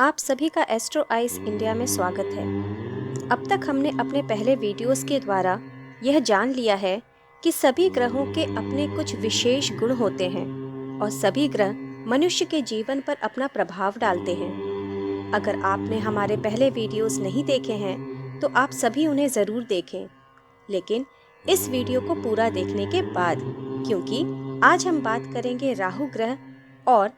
आप सभी का एस्ट्रो आइस इंडिया में स्वागत है। अब तक हमने अपने पहले वीडियोस के द्वारा यह जान लिया है कि सभी ग्रहों के अपने कुछ विशेष गुण होते हैं और सभी ग्रह मनुष्य के जीवन पर अपना प्रभाव डालते हैं। अगर आपने हमारे पहले वीडियोस नहीं देखे हैं तो आप सभी उन्हें ज़रूर देखें, लेकिन इस वीडियो को पूरा देखने के बाद, क्योंकि आज हम बात करेंगे राहु ग्रह और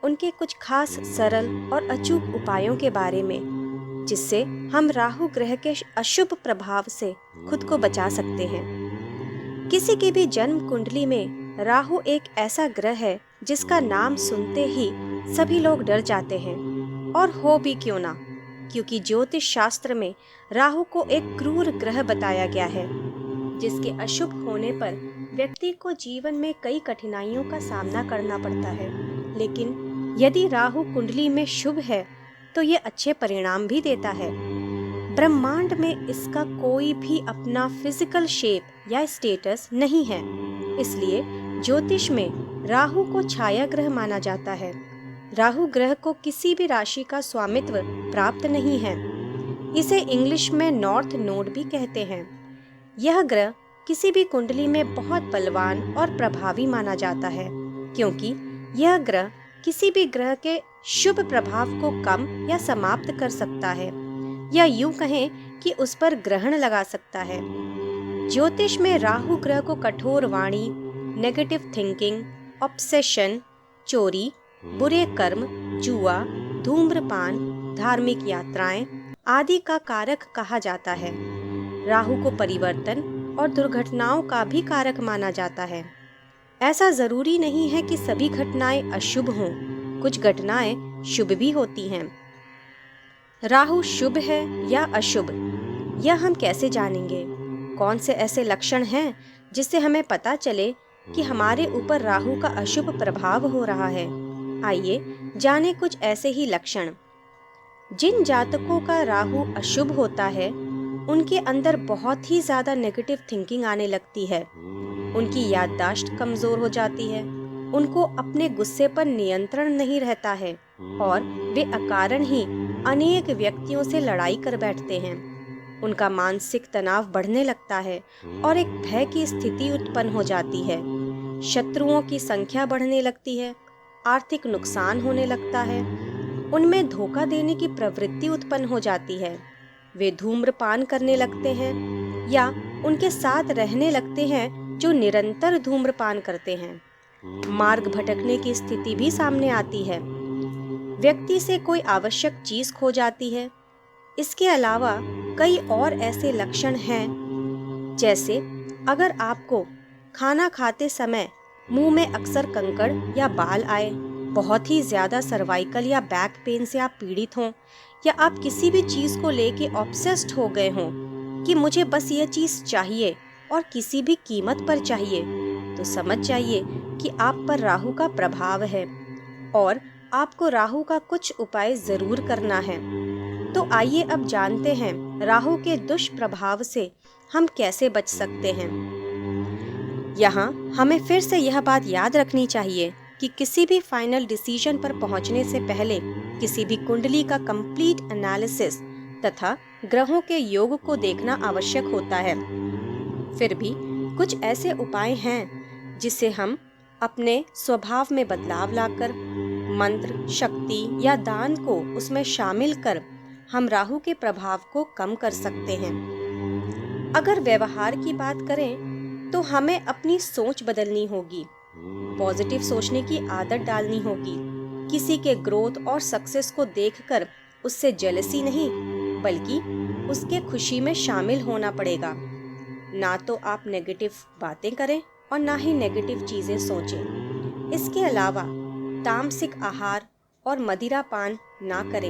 उनके कुछ खास सरल और अचूक उपायों के बारे में, जिससे हम राहु ग्रह के अशुभ प्रभाव से खुद को बचा सकते हैं। किसी की भी जन्म कुंडली में राहु एक ऐसा ग्रह है जिसका नाम सुनते ही सभी लोग डर जाते हैं, और हो भी क्यों ना, क्योंकि ज्योतिष शास्त्र में राहु को एक क्रूर ग्रह बताया गया है, जिसके अशुभ होने पर व्यक्ति को जीवन में कई कठिनाइयों का सामना करना पड़ता है। लेकिन यदि राहु कुंडली में शुभ है तो ये अच्छे परिणाम भी देता है। ब्रह्मांड में इसका कोई भी अपना फिजिकल शेप या स्टेटस नहीं है, इसलिए ज्योतिष में राहु को छाया ग्रह माना जाता है। राहु ग्रह को किसी भी राशि का स्वामित्व प्राप्त नहीं है। इसे इंग्लिश में नॉर्थ नोड भी कहते हैं। यह ग्रह किसी भी कुंडली में बहुत बलवान और प्रभावी माना जाता है, क्योंकि यह ग्रह किसी भी ग्रह के शुभ प्रभाव को कम या समाप्त कर सकता है, या यूं कहें कि उस पर ग्रहण लगा सकता है। ज्योतिष में राहु ग्रह को कठोर वाणी, नेगेटिव थिंकिंग, ऑब्सेशन, चोरी, बुरे कर्म, जुआ, धूम्रपान, धार्मिक यात्राएं आदि का कारक कहा जाता है। राहु को परिवर्तन और दुर्घटनाओं का भी कारक माना जाता है। ऐसा जरूरी नहीं है कि सभी घटनाएं अशुभ हों, कुछ घटनाएं शुभ भी होती हैं। राहु शुभ है या अशुभ, यह हम कैसे जानेंगे? कौन से ऐसे लक्षण हैं जिससे हमें पता चले कि हमारे ऊपर राहु का अशुभ प्रभाव हो रहा है? आइए जाने कुछ ऐसे ही लक्षण। जिन जातकों का राहु अशुभ होता है, उनके अंदर बहुत ही ज्यादा नेगेटिव थिंकिंग आने लगती है। उनकी याददाश्त कमजोर हो जाती है, उनको अपने गुस्से पर नियंत्रण नहीं रहता है और वे अकारण ही अनेक व्यक्तियों से लड़ाई कर बैठते हैं। उनका मानसिक तनाव बढ़ने लगता है और एक भय की स्थिति उत्पन्न हो जाती है। शत्रुओं की संख्या बढ़ने लगती है, आर्थिक नुकसान होने लगता है, उनमें धोखा देने की प्रवृत्ति उत्पन्न हो जाती है। वे धूम्रपान करने लगते हैं या उनके साथ रहने लगते हैं जो निरंतर धूम्रपान करते हैं। मार्ग भटकने की स्थिति भी सामने आती है। व्यक्ति से कोई आवश्यक चीज खो जाती है। इसके अलावा कई और ऐसे लक्षण हैं, जैसे अगर आपको खाना खाते समय मुंह में अक्सर कंकड़ या बाल आए, बहुत ही ज्यादा सर्वाइकल या बैक पेन से आप पीड़ित हों, या आप किसी भी चीज को लेके ऑब्सेस्ड हो गए हों कि मुझे बस ये चीज चाहिए और किसी भी कीमत पर चाहिए, तो समझ जाइए कि आप पर राहु का प्रभाव है और आपको राहु का कुछ उपाय जरूर करना है। तो आइए अब जानते हैं राहु के दुष्प्रभाव से हम कैसे बच सकते हैं। यहाँ हमें फिर से यह बात याद रखनी चाहिए कि किसी भी फाइनल डिसीजन पर पहुँचने से पहले किसी भी कुंडली का कंप्लीट एनालिसिस तथा ग्रहों के योग को देखना आवश्यक होता है। फिर भी कुछ ऐसे उपाय हैं जिससे हम अपने स्वभाव में बदलाव लाकर मंत्र, शक्ति या दान को उसमें शामिल कर हम राहु के प्रभाव को कम कर सकते हैं। अगर व्यवहार की बात करें तो हमें अपनी सोच बदलनी होगी, पॉजिटिव सोचने की आदत डालनी होगी। किसी के ग्रोथ और सक्सेस को देखकर उससे जेलसी नहीं, बल्कि उसके खुशी में शामिल होना पड़ेगा। ना तो आप नेगेटिव बातें करें और ना ही नेगेटिव चीजें सोचें। इसके अलावा तामसिक आहार और मदिरा पान ना करें।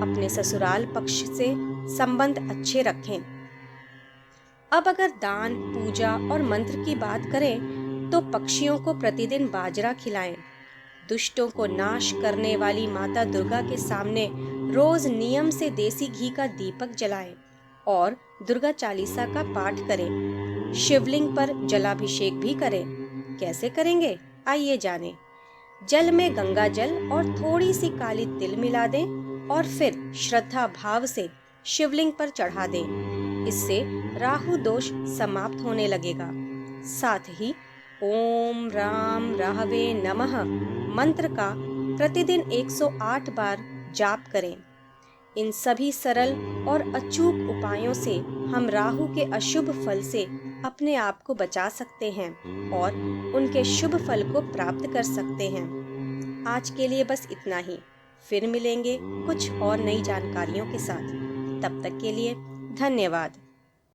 अपने ससुराल पक्ष से संबंध अच्छे रखें। अब अगर दान, पूजा और मंत्र की बात करें तो पक्षियों को प्रतिदिन बाजरा खिलाएं। दुष्टों को नाश करने वाली माता दुर्गा के सामने रोज नियम से देसी घी का दीपक जलाएं और दुर्गा चालीसा का पाठ करें। शिवलिंग पर जलाभिषेक भी करें। कैसे करेंगे, आइए जानें। जल में गंगा जल और थोड़ी सी काली तिल मिला दें और फिर श्रद्धा भाव से शिवलिंग पर चढ़ा दें। इससे राहु दोष समाप्त होने लगेगा। साथ ही ओम राम राहवे नमः मंत्र का प्रतिदिन 108 बार जाप करें। इन सभी सरल और अचूक उपायों से हम राहु के अशुभ फल से अपने आप को बचा सकते हैं और उनके शुभ फल को प्राप्त कर सकते हैं। आज के लिए बस इतना ही। फिर मिलेंगे कुछ और नई जानकारियों के साथ। तब तक के लिए धन्यवाद।